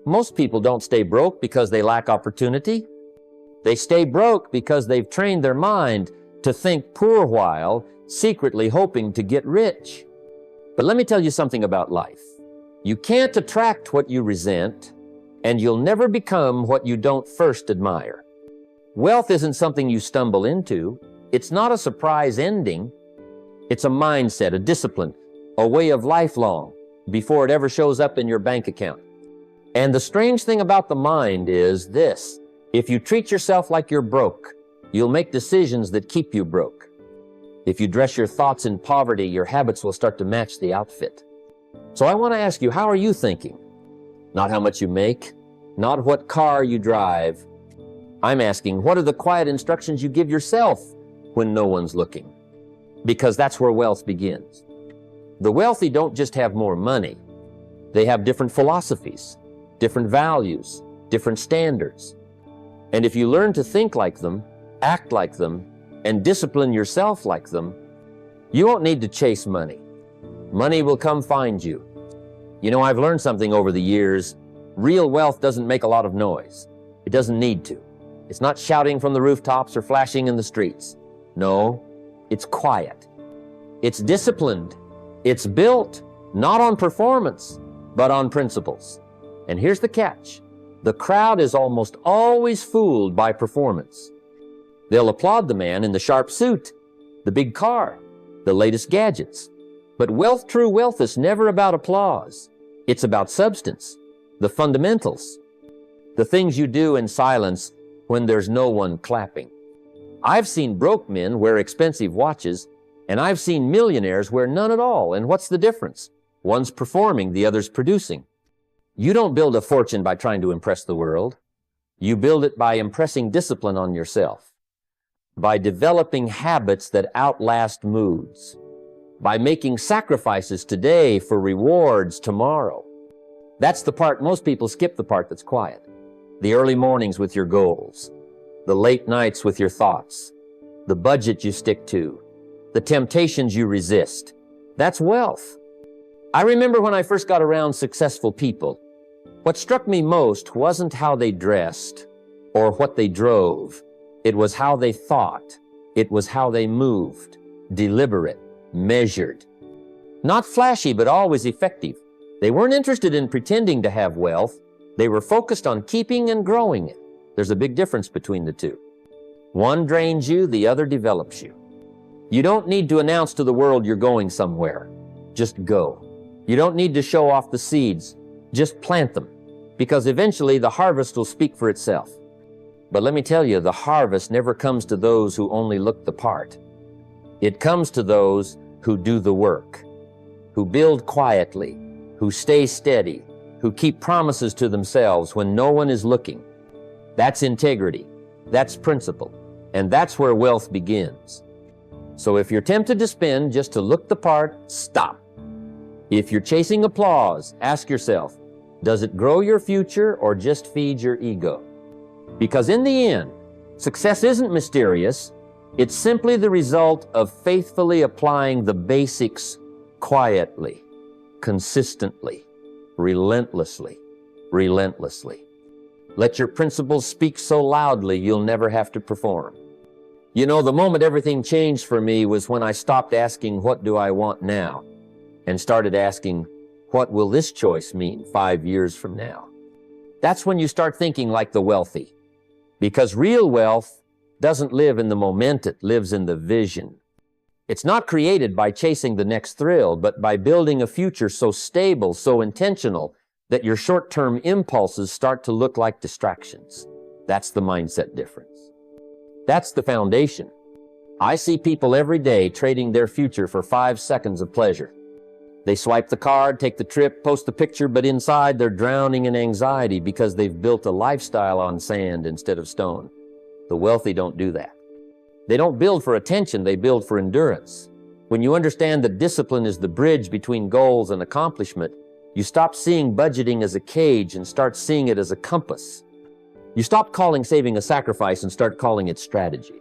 Most people don't stay broke because they lack opportunity. They stay broke because they've trained their mind to think poor while secretly hoping to get rich. But let me tell you something about life. You can't attract what you resent, and you'll never become what you don't first admire. Wealth isn't something you stumble into. It's not a surprise ending. It's a mindset, a discipline, a way of lifelong before it ever shows up in your bank account. And the strange thing about the mind is this: if you treat yourself like you're broke, you'll make decisions that keep you broke. If you dress your thoughts in poverty, your habits will start to match the outfit. So I want to ask you, how are you thinking? Not how much you make, not what car you drive. I'm asking, what are the quiet instructions you give yourself when no one's looking? Because that's where wealth begins. The wealthy don't just have more money. They have different philosophies, different values, different standards. And if you learn to think like them, act like them, and discipline yourself like them, you won't need to chase money. Money will come find you. You know, I've learned something over the years. Real wealth doesn't make a lot of noise. It doesn't need to. It's not shouting from the rooftops or flashing in the streets. No, it's quiet. It's disciplined. It's built not on performance, but on principles. And here's the catch. The crowd is almost always fooled by performance. They'll applaud the man in the sharp suit, the big car, the latest gadgets. But true wealth is never about applause. It's about substance, the fundamentals, the things you do in silence when there's no one clapping. I've seen broke men wear expensive watches, and I've seen millionaires wear none at all. And what's the difference? One's performing, the other's producing. You don't build a fortune by trying to impress the world. You build it by impressing discipline on yourself, by developing habits that outlast moods, by making sacrifices today for rewards tomorrow. That's the part most people skip, the part that's quiet. The early mornings with your goals, the late nights with your thoughts, the budget you stick to, the temptations you resist. That's wealth. I remember when I first got around successful people, what struck me most wasn't how they dressed or what they drove. It was how they thought. It was how they moved, deliberate, measured. Not flashy, but always effective. They weren't interested in pretending to have wealth. They were focused on keeping and growing it. There's a big difference between the two. One drains you, the other develops you. You don't need to announce to the world you're going somewhere. Just go. You don't need to show off the seeds. Just plant them, because eventually the harvest will speak for itself. But let me tell you, the harvest never comes to those who only look the part. It comes to those who do the work, who build quietly, who stay steady, who keep promises to themselves when no one is looking. That's integrity, that's principle, and that's where wealth begins. So if you're tempted to spend just to look the part, stop. If you're chasing applause, ask yourself, does it grow your future or just feed your ego? Because in the end, success isn't mysterious. It's simply the result of faithfully applying the basics quietly, consistently, relentlessly. Let your principles speak so loudly you'll never have to perform. You know, the moment everything changed for me was when I stopped asking, what do I want now? And started asking, what will this choice mean 5 years from now? That's when you start thinking like the wealthy. Because real wealth doesn't live in the moment, it lives in the vision. It's not created by chasing the next thrill, but by building a future so stable, so intentional, that your short-term impulses start to look like distractions. That's the mindset difference. That's the foundation. I see people every day trading their future for 5 seconds of pleasure. They swipe the card, take the trip, post the picture, but inside they're drowning in anxiety because they've built a lifestyle on sand instead of stone. The wealthy don't do that. They don't build for attention, they build for endurance. When you understand that discipline is the bridge between goals and accomplishment, you stop seeing budgeting as a cage and start seeing it as a compass. You stop calling saving a sacrifice and start calling it strategy.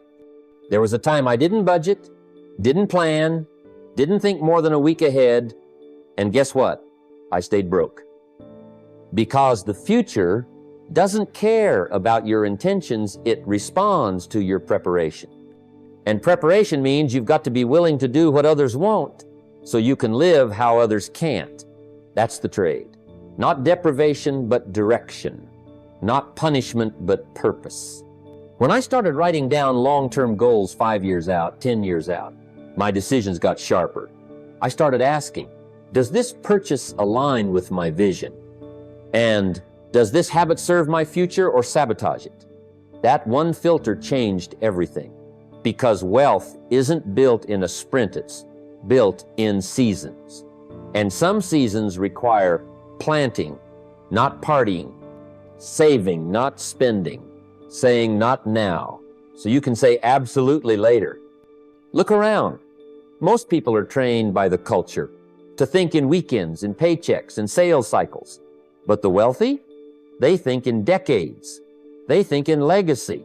There was a time I didn't budget, didn't plan, didn't think more than a week ahead, and guess what? I stayed broke. Because the future doesn't care about your intentions, it responds to your preparation. And preparation means you've got to be willing to do what others won't so you can live how others can't. That's the trade. Not deprivation, but direction. Not punishment, but purpose. When I started writing down long-term goals 5 years out, 10 years out, my decisions got sharper. I started asking, does this purchase align with my vision? And does this habit serve my future or sabotage it? That one filter changed everything. Because wealth isn't built in a sprint, it's built in seasons. And some seasons require planting, not partying, saving, not spending, saying not now, so you can say absolutely later. Look around. Most people are trained by the culture to think in weekends, in paychecks, in sales cycles. But the wealthy, they think in decades. They think in legacy.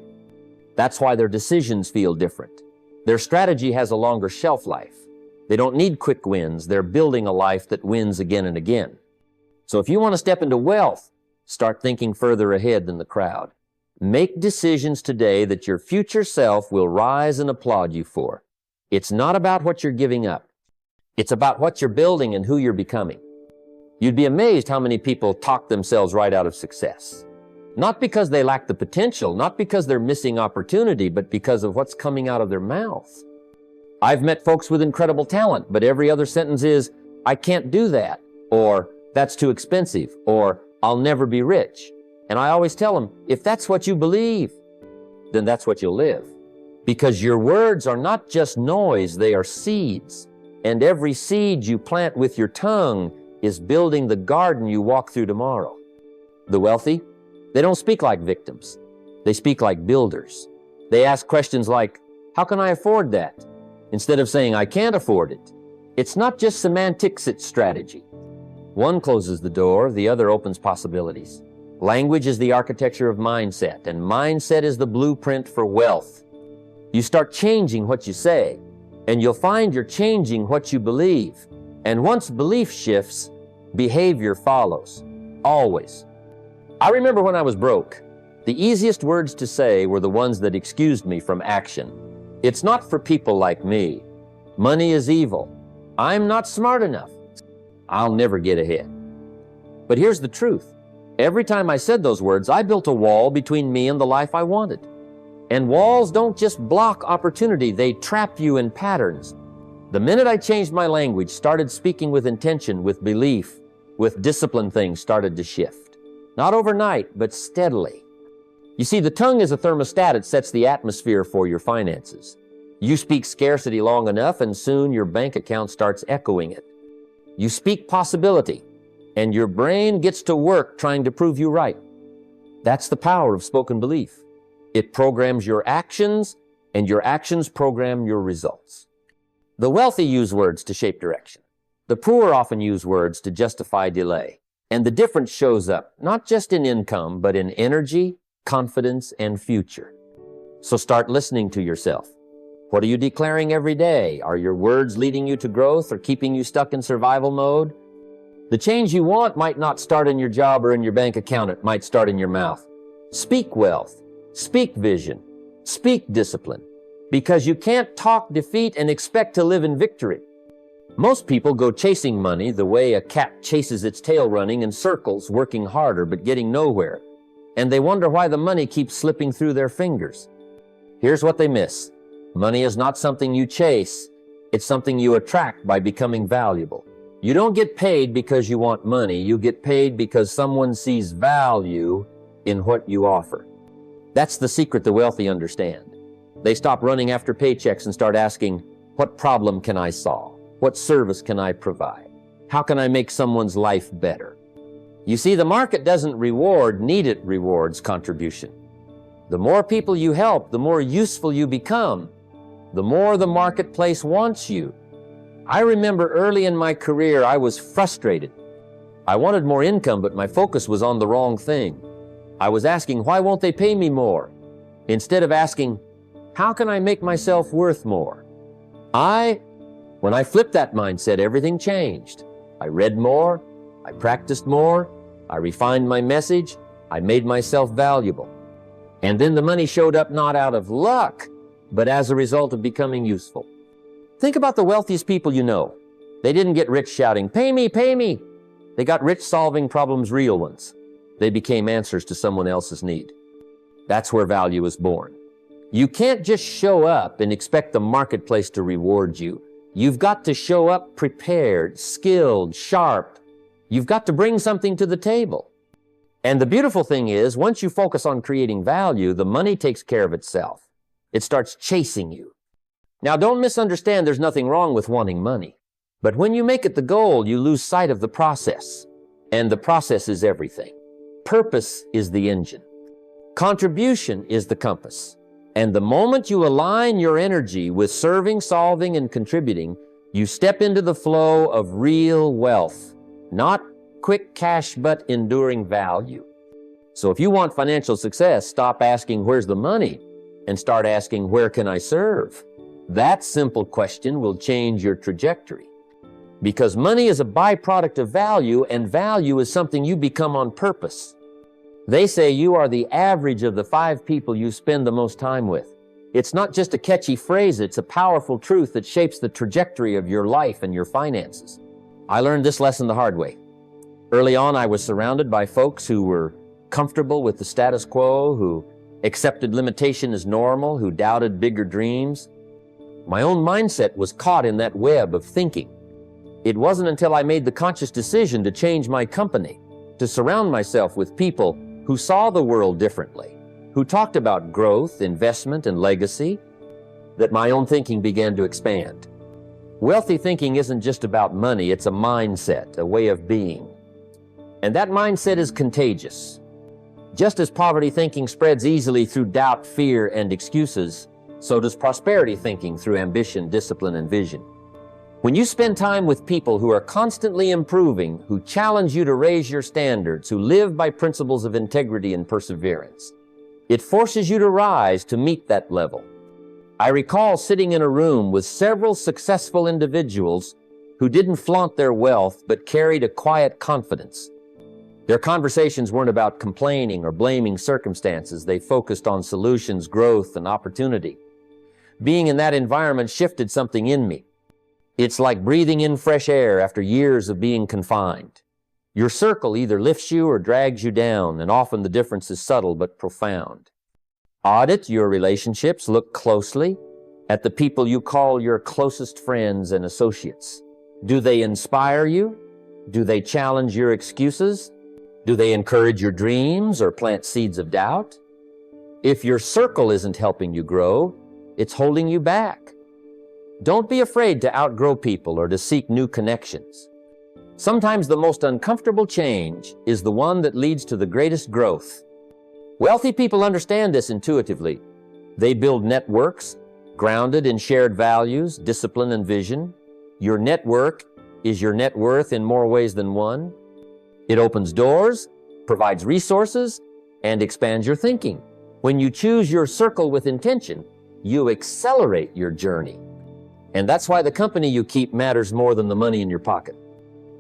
That's why their decisions feel different. Their strategy has a longer shelf life. They don't need quick wins. They're building a life that wins again and again. So if you want to step into wealth, start thinking further ahead than the crowd. Make decisions today that your future self will rise and applaud you for. It's not about what you're giving up. It's about what you're building and who you're becoming. You'd be amazed how many people talk themselves right out of success. Not because they lack the potential, not because they're missing opportunity, but because of what's coming out of their mouth. I've met folks with incredible talent, but every other sentence is, I can't do that, or that's too expensive, or I'll never be rich. And I always tell them, if that's what you believe, then that's what you'll live. Because your words are not just noise, they are seeds. And every seed you plant with your tongue is building the garden you walk through tomorrow. The wealthy, they don't speak like victims. They speak like builders. They ask questions like, how can I afford that? Instead of saying, I can't afford it. It's not just semantics, it's strategy. One closes the door, the other opens possibilities. Language is the architecture of mindset, and mindset is the blueprint for wealth. You start changing what you say, and you'll find you're changing what you believe. And once belief shifts, behavior follows. Always. I remember when I was broke, the easiest words to say were the ones that excused me from action. It's not for people like me. Money is evil. I'm not smart enough. I'll never get ahead. But here's the truth. Every time I said those words, I built a wall between me and the life I wanted. And walls don't just block opportunity, they trap you in patterns. The minute I changed my language, started speaking with intention, with belief, with discipline, things started to shift. Not overnight, but steadily. You see, the tongue is a thermostat. It sets the atmosphere for your finances. You speak scarcity long enough, and soon your bank account starts echoing it. You speak possibility, and your brain gets to work trying to prove you right. That's the power of spoken belief. It programs your actions, and your actions program your results. The wealthy use words to shape direction. The poor often use words to justify delay. And the difference shows up not just in income, but in energy, confidence, and future. So start listening to yourself. What are you declaring every day? Are your words leading you to growth or keeping you stuck in survival mode? The change you want might not start in your job or in your bank account. It might start in your mouth. Speak wealth. Speak vision. Speak discipline. Because you can't talk defeat and expect to live in victory. Most people go chasing money the way a cat chases its tail, running in circles, working harder but getting nowhere. And they wonder why the money keeps slipping through their fingers. Here's what they miss. Money is not something you chase. It's something you attract by becoming valuable. You don't get paid because you want money. You get paid because someone sees value in what you offer. That's the secret the wealthy understand. They stop running after paychecks and start asking, what problem can I solve? What service can I provide? How can I make someone's life better? You see, the market doesn't reward need, it rewards contribution. The more people you help, the more useful you become. The more the marketplace wants you. I remember early in my career, I was frustrated. I wanted more income, but my focus was on the wrong thing. I was asking, why won't they pay me more? Instead of asking, how can I make myself worth more? When I flipped that mindset, everything changed. I read more, I practiced more, I refined my message. I made myself valuable. And then the money showed up not out of luck, but as a result of becoming useful. Think about the wealthiest people you know. They didn't get rich shouting, "Pay me, pay me." They got rich solving problems, real ones. They became answers to someone else's need. That's where value is born. You can't just show up and expect the marketplace to reward you. You've got to show up prepared, skilled, sharp. You've got to bring something to the table. And the beautiful thing is, once you focus on creating value, the money takes care of itself. It starts chasing you. Now, don't misunderstand, there's nothing wrong with wanting money. But when you make it the goal, you lose sight of the process. And the process is everything. Purpose is the engine. Contribution is the compass. And the moment you align your energy with serving, solving, and contributing, you step into the flow of real wealth. Not quick cash, but enduring value. So if you want financial success, stop asking, "Where's the money?" and start asking, "Where can I serve?" That simple question will change your trajectory. Because money is a byproduct of value, and value is something you become on purpose. They say you are the average of the 5 people you spend the most time with. It's not just a catchy phrase, it's a powerful truth that shapes the trajectory of your life and your finances. I learned this lesson the hard way. Early on, I was surrounded by folks who were comfortable with the status quo, who accepted limitation as normal, who doubted bigger dreams. My own mindset was caught in that web of thinking. It wasn't until I made the conscious decision to change my company, to surround myself with people who saw the world differently, who talked about growth, investment, and legacy, that my own thinking began to expand. Wealthy thinking isn't just about money, it's a mindset, a way of being. And that mindset is contagious. Just as poverty thinking spreads easily through doubt, fear, and excuses, so does prosperity thinking through ambition, discipline, and vision. When you spend time with people who are constantly improving, who challenge you to raise your standards, who live by principles of integrity and perseverance, it forces you to rise to meet that level. I recall sitting in a room with several successful individuals who didn't flaunt their wealth but carried a quiet confidence. Their conversations weren't about complaining or blaming circumstances. They focused on solutions, growth, and opportunity. Being in that environment shifted something in me. It's like breathing in fresh air after years of being confined. Your circle either lifts you or drags you down, and often the difference is subtle but profound. Audit your relationships. Look closely at the people you call your closest friends and associates. Do they inspire you? Do they challenge your excuses? Do they encourage your dreams or plant seeds of doubt? If your circle isn't helping you grow, it's holding you back. Don't be afraid to outgrow people or to seek new connections. Sometimes the most uncomfortable change is the one that leads to the greatest growth. Wealthy people understand this intuitively. They build networks grounded in shared values, discipline, and vision. Your network is your net worth in more ways than one. It opens doors, provides resources, and expands your thinking. When you choose your circle with intention, you accelerate your journey. And that's why the company you keep matters more than the money in your pocket.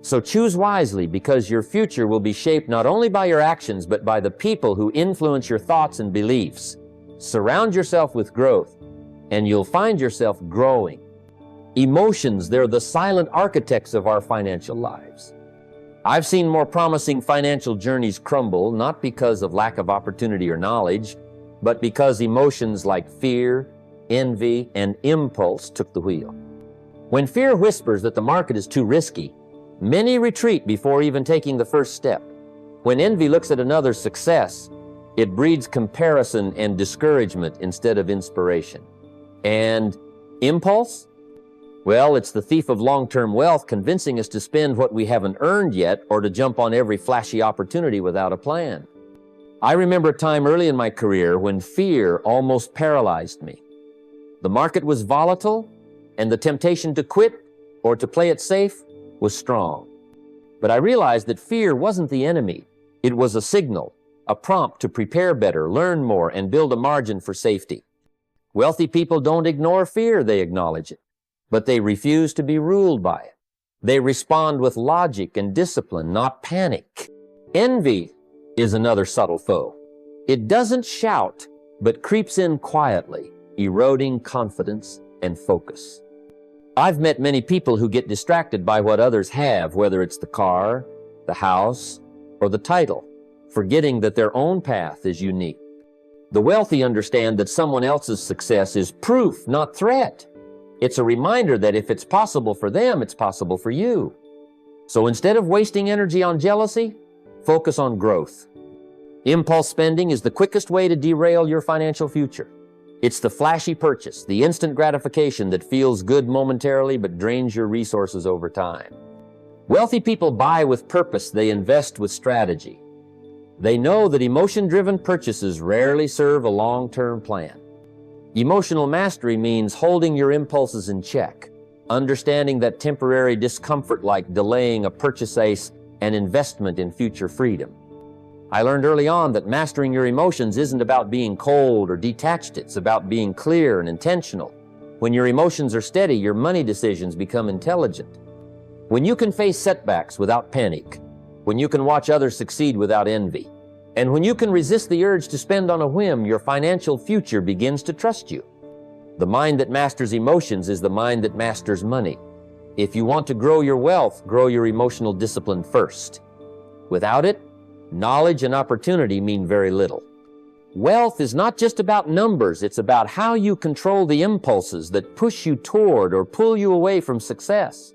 So choose wisely, because your future will be shaped not only by your actions, but by the people who influence your thoughts and beliefs. Surround yourself with growth, and you'll find yourself growing. Emotions, they're the silent architects of our financial lives. I've seen more promising financial journeys crumble, not because of lack of opportunity or knowledge, but because emotions like fear, envy, and impulse took the wheel. When fear whispers that the market is too risky, many retreat before even taking the first step. When envy looks at another's success, it breeds comparison and discouragement instead of inspiration. And impulse? Well, it's the thief of long-term wealth, convincing us to spend what we haven't earned yet or to jump on every flashy opportunity without a plan. I remember a time early in my career when fear almost paralyzed me. The market was volatile, and the temptation to quit or to play it safe was strong. But I realized that fear wasn't the enemy. It was a signal, a prompt to prepare better, learn more, and build a margin for safety. Wealthy people don't ignore fear, they acknowledge it. But they refuse to be ruled by it. They respond with logic and discipline, not panic. Envy is another subtle foe. It doesn't shout, but creeps in quietly, eroding confidence and focus. I've met many people who get distracted by what others have, whether it's the car, the house, or the title, forgetting that their own path is unique. The wealthy understand that someone else's success is proof, not threat. It's a reminder that if it's possible for them, it's possible for you. So instead of wasting energy on jealousy, focus on growth. Impulse spending is the quickest way to derail your financial future. It's the flashy purchase, the instant gratification that feels good momentarily but drains your resources over time. Wealthy people buy with purpose, they invest with strategy. They know that emotion-driven purchases rarely serve a long-term plan. Emotional mastery means holding your impulses in check, understanding that temporary discomfort like delaying a purchase is an investment in future freedom. I learned early on that mastering your emotions isn't about being cold or detached. It's about being clear and intentional. When your emotions are steady, your money decisions become intelligent. When you can face setbacks without panic, when you can watch others succeed without envy, and when you can resist the urge to spend on a whim, your financial future begins to trust you. The mind that masters emotions is the mind that masters money. If you want to grow your wealth, grow your emotional discipline first. Without it, knowledge and opportunity mean very little. Wealth is not just about numbers, it's about how you control the impulses that push you toward or pull you away from success.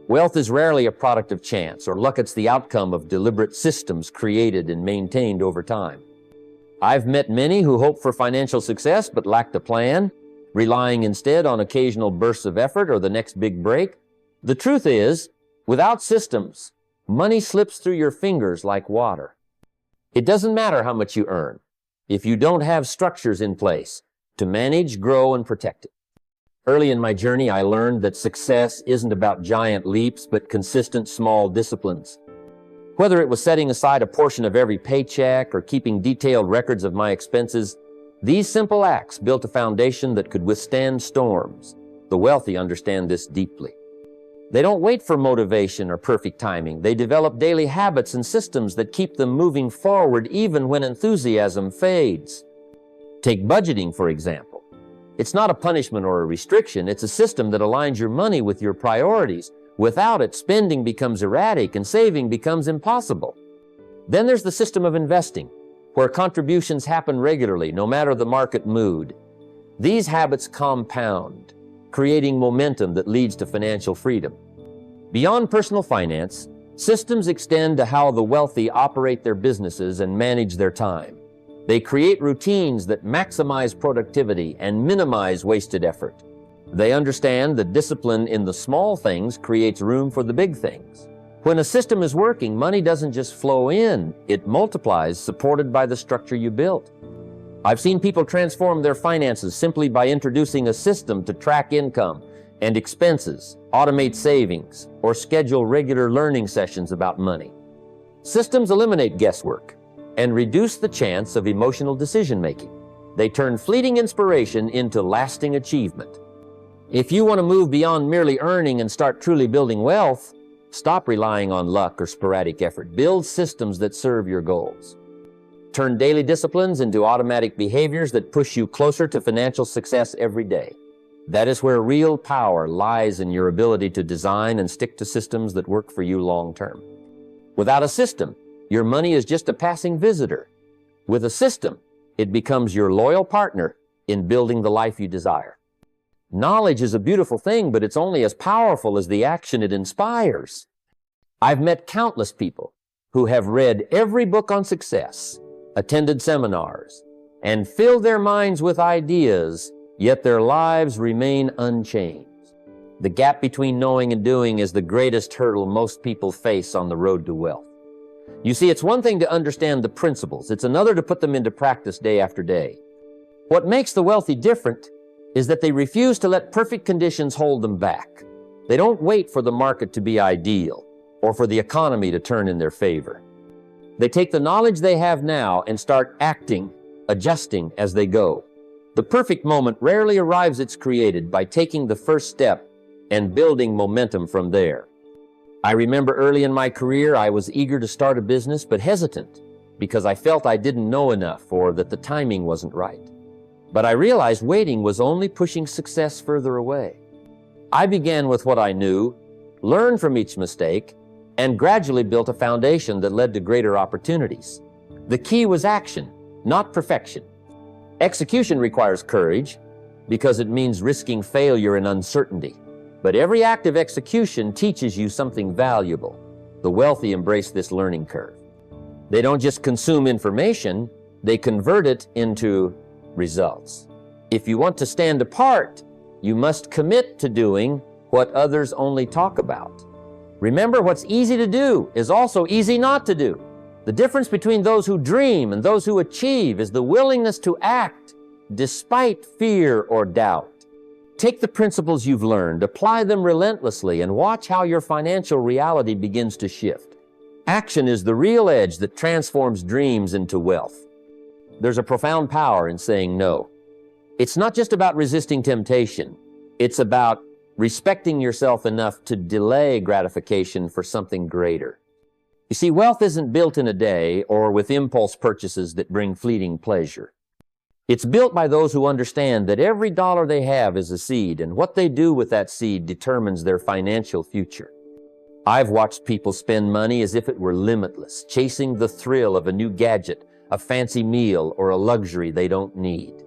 Wealth is rarely a product of chance or luck. It's the outcome of deliberate systems created and maintained over time. I've met many who hope for financial success but lacked a plan, relying instead on occasional bursts of effort or the next big break. The truth is, without systems, money slips through your fingers like water. It doesn't matter how much you earn if you don't have structures in place to manage, grow, and protect it. Early in my journey, I learned that success isn't about giant leaps, but consistent small disciplines. Whether it was setting aside a portion of every paycheck or keeping detailed records of my expenses, these simple acts built a foundation that could withstand storms. The wealthy understand this deeply. They don't wait for motivation or perfect timing. They develop daily habits and systems that keep them moving forward even when enthusiasm fades. Take budgeting, for example. It's not a punishment or a restriction. It's a system that aligns your money with your priorities. Without it, spending becomes erratic and saving becomes impossible. Then there's the system of investing, where contributions happen regularly, no matter the market mood. These habits compound, creating momentum that leads to financial freedom. Beyond personal finance, systems extend to how the wealthy operate their businesses and manage their time. They create routines that maximize productivity and minimize wasted effort. They understand that discipline in the small things creates room for the big things. When a system is working, money doesn't just flow in, it multiplies, supported by the structure you built. I've seen people transform their finances simply by introducing a system to track income and expenses, automate savings, or schedule regular learning sessions about money. Systems eliminate guesswork and reduce the chance of emotional decision-making. They turn fleeting inspiration into lasting achievement. If you want to move beyond merely earning and start truly building wealth, stop relying on luck or sporadic effort. Build systems that serve your goals. Turn daily disciplines into automatic behaviors that push you closer to financial success every day. That is where real power lies, in your ability to design and stick to systems that work for you long-term. Without a system, your money is just a passing visitor. With a system, it becomes your loyal partner in building the life you desire. Knowledge is a beautiful thing, but it's only as powerful as the action it inspires. I've met countless people who have read every book on success, attended seminars, and filled their minds with ideas, yet their lives remain unchanged. The gap between knowing and doing is the greatest hurdle most people face on the road to wealth. You see, it's one thing to understand the principles. It's another to put them into practice day after day. What makes the wealthy different is that they refuse to let perfect conditions hold them back. They don't wait for the market to be ideal or for the economy to turn in their favor. They take the knowledge they have now and start acting, adjusting as they go. The perfect moment rarely arrives. It's created by taking the first step and building momentum from there. I remember early in my career, I was eager to start a business, but hesitant because I felt I didn't know enough or that the timing wasn't right. But I realized waiting was only pushing success further away. I began with what I knew, learned from each mistake, and gradually built a foundation that led to greater opportunities. The key was action, not perfection. Execution requires courage because it means risking failure and uncertainty. But every act of execution teaches you something valuable. The wealthy embrace this learning curve. They don't just consume information, they convert it into results. If you want to stand apart, you must commit to doing what others only talk about. Remember, what's easy to do is also easy not to do. The difference between those who dream and those who achieve is the willingness to act despite fear or doubt. Take the principles you've learned, apply them relentlessly, and watch how your financial reality begins to shift. Action is the real edge that transforms dreams into wealth. There's a profound power in saying no. It's not just about resisting temptation. It's about respecting yourself enough to delay gratification for something greater. You see, wealth isn't built in a day or with impulse purchases that bring fleeting pleasure. It's built by those who understand that every dollar they have is a seed, and what they do with that seed determines their financial future. I've watched people spend money as if it were limitless, chasing the thrill of a new gadget, a fancy meal, or a luxury they don't need.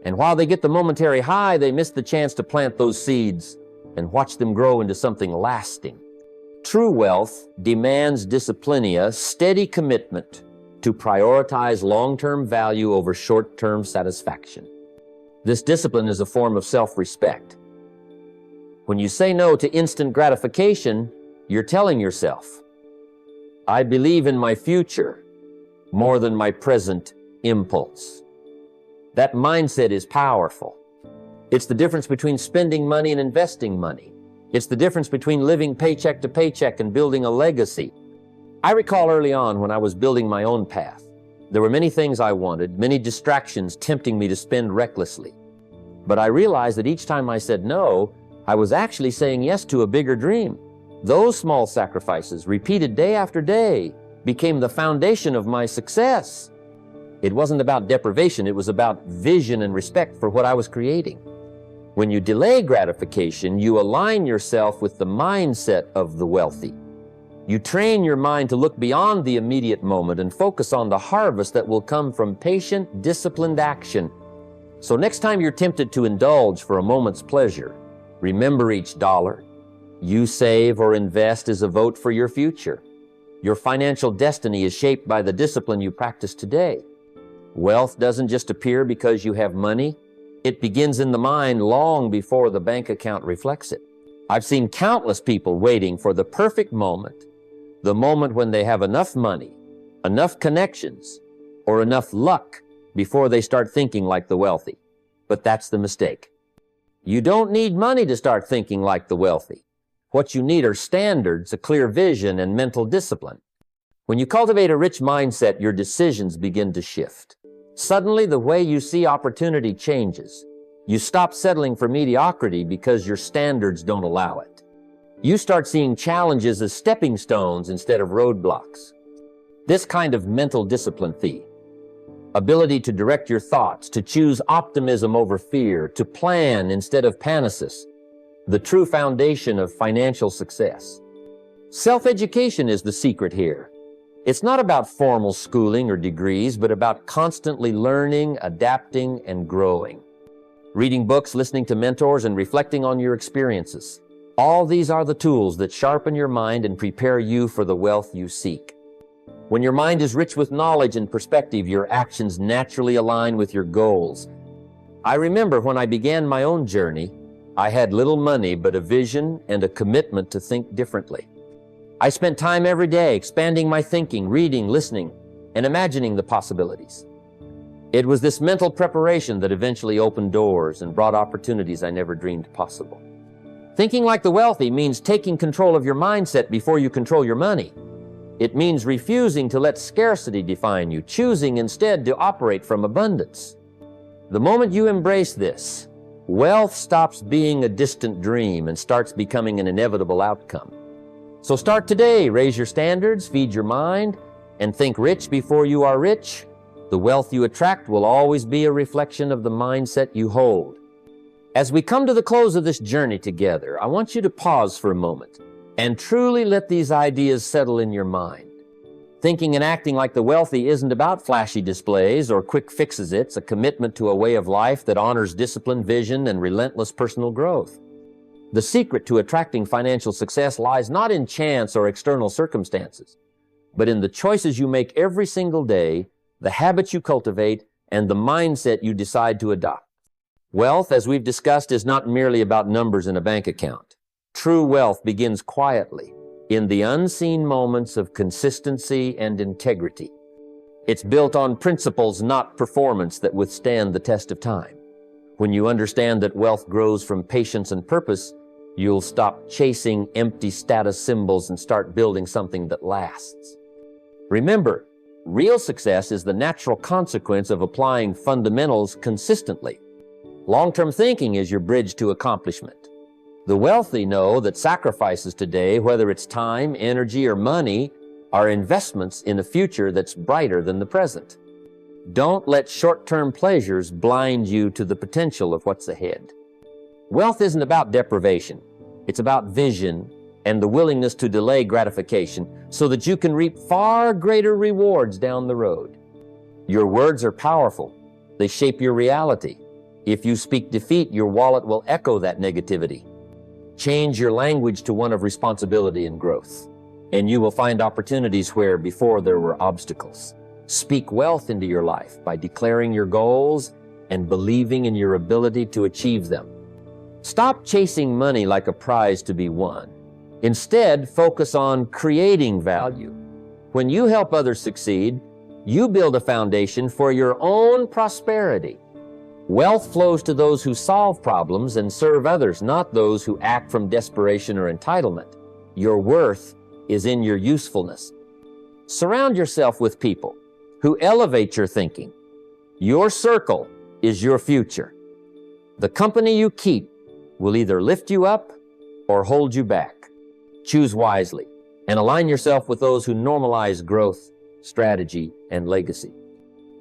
And while they get the momentary high, they miss the chance to plant those seeds and watch them grow into something lasting. True wealth demands disciplinia, steady commitment to prioritize long-term value over short-term satisfaction. This discipline is a form of self-respect. When you say no to instant gratification, you're telling yourself, I believe in my future more than my present impulse. That mindset is powerful. It's the difference between spending money and investing money. It's the difference between living paycheck to paycheck and building a legacy. I recall early on when I was building my own path. There were many things I wanted, many distractions tempting me to spend recklessly. But I realized that each time I said no, I was actually saying yes to a bigger dream. Those small sacrifices, repeated day after day, became the foundation of my success. It wasn't about deprivation, it was about vision and respect for what I was creating. When you delay gratification, you align yourself with the mindset of the wealthy. You train your mind to look beyond the immediate moment and focus on the harvest that will come from patient, disciplined action. So next time you're tempted to indulge for a moment's pleasure, remember each dollar you save or invest is a vote for your future. Your financial destiny is shaped by the discipline you practice today. Wealth doesn't just appear because you have money. It begins in the mind long before the bank account reflects it. I've seen countless people waiting for the perfect moment, the moment when they have enough money, enough connections, or enough luck before they start thinking like the wealthy. But that's the mistake. You don't need money to start thinking like the wealthy. What you need are standards, a clear vision, and mental discipline. When you cultivate a rich mindset, your decisions begin to shift. Suddenly, the way you see opportunity changes. You stop settling for mediocrity because your standards don't allow it. You start seeing challenges as stepping stones instead of roadblocks. This kind of mental discipline ability to direct your thoughts, to choose optimism over fear, to plan instead of panicis, the true foundation of financial success. Self-education is the secret here. It's not about formal schooling or degrees, but about constantly learning, adapting, and growing. Reading books, listening to mentors, and reflecting on your experiences. All these are the tools that sharpen your mind and prepare you for the wealth you seek. When your mind is rich with knowledge and perspective, your actions naturally align with your goals. I remember when I began my own journey, I had little money, but a vision and a commitment to think differently. I spent time every day expanding my thinking, reading, listening, and imagining the possibilities. It was this mental preparation that eventually opened doors and brought opportunities I never dreamed possible. Thinking like the wealthy means taking control of your mindset before you control your money. It means refusing to let scarcity define you, choosing instead to operate from abundance. The moment you embrace this, wealth stops being a distant dream and starts becoming an inevitable outcome. So start today, raise your standards, feed your mind, and think rich before you are rich. The wealth you attract will always be a reflection of the mindset you hold. As we come to the close of this journey together, I want you to pause for a moment and truly let these ideas settle in your mind. Thinking and acting like the wealthy isn't about flashy displays or quick fixes. It's a commitment to a way of life that honors discipline, vision, and relentless personal growth. The secret to attracting financial success lies not in chance or external circumstances, but in the choices you make every single day, the habits you cultivate, and the mindset you decide to adopt. Wealth, as we've discussed, is not merely about numbers in a bank account. True wealth begins quietly, in the unseen moments of consistency and integrity. It's built on principles, not performance, that withstand the test of time. When you understand that wealth grows from patience and purpose, you'll stop chasing empty status symbols and start building something that lasts. Remember, real success is the natural consequence of applying fundamentals consistently. Long-term thinking is your bridge to accomplishment. The wealthy know that sacrifices today, whether it's time, energy, or money, are investments in a future that's brighter than the present. Don't let short-term pleasures blind you to the potential of what's ahead. Wealth isn't about deprivation. It's about vision and the willingness to delay gratification so that you can reap far greater rewards down the road. Your words are powerful. They shape your reality. If you speak defeat, your wallet will echo that negativity. Change your language to one of responsibility and growth, and you will find opportunities where before there were obstacles. Speak wealth into your life by declaring your goals and believing in your ability to achieve them. Stop chasing money like a prize to be won. Instead, focus on creating value. When you help others succeed, you build a foundation for your own prosperity. Wealth flows to those who solve problems and serve others, not those who act from desperation or entitlement. Your worth is in your usefulness. Surround yourself with people who elevate your thinking. Your circle is your future. The company you keep will either lift you up or hold you back. Choose wisely and align yourself with those who normalize growth, strategy, and legacy.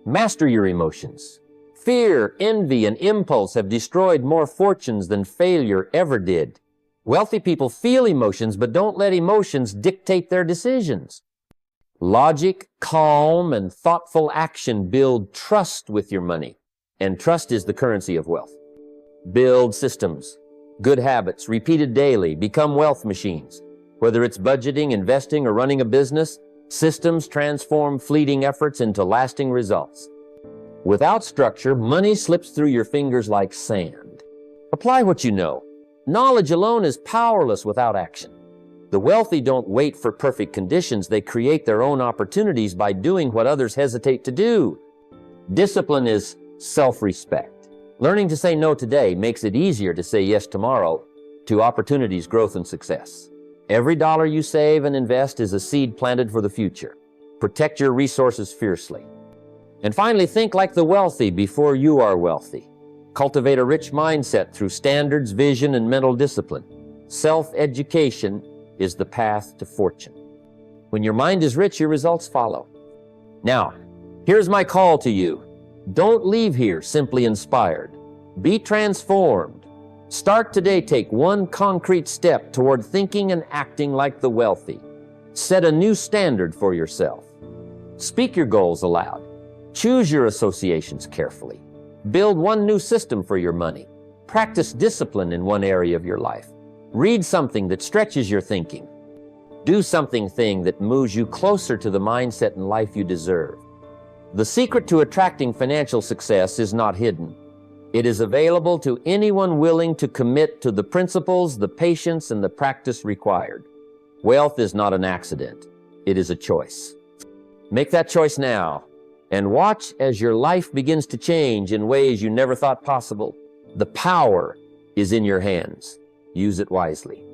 Master your emotions. Fear, envy, and impulse have destroyed more fortunes than failure ever did. Wealthy people feel emotions, but don't let emotions dictate their decisions. Logic, calm, and thoughtful action build trust with your money, and trust is the currency of wealth. Build systems, good habits, repeated daily, become wealth machines. Whether it's budgeting, investing, or running a business, systems transform fleeting efforts into lasting results. Without structure, money slips through your fingers like sand. Apply what you know. Knowledge alone is powerless without action. The wealthy don't wait for perfect conditions. They create their own opportunities by doing what others hesitate to do. Discipline is self-respect. Learning to say no today makes it easier to say yes tomorrow to opportunities, growth, and success. Every dollar you save and invest is a seed planted for the future. Protect your resources fiercely. And finally, think like the wealthy before you are wealthy. Cultivate a rich mindset through standards, vision, and mental discipline. Self-education is the path to fortune. When your mind is rich, your results follow. Now, here's my call to you. Don't leave here simply inspired. Be transformed. Start today. Take one concrete step toward thinking and acting like the wealthy. Set a new standard for yourself. Speak your goals aloud. Choose your associations carefully. Build one new system for your money. Practice discipline in one area of your life. Read something that stretches your thinking. Do something that moves you closer to the mindset and life you deserve. The secret to attracting financial success is not hidden. It is available to anyone willing to commit to the principles, the patience, and the practice required. Wealth is not an accident. It is a choice. Make that choice now. And watch as your life begins to change in ways you never thought possible. The power is in your hands. Use it wisely.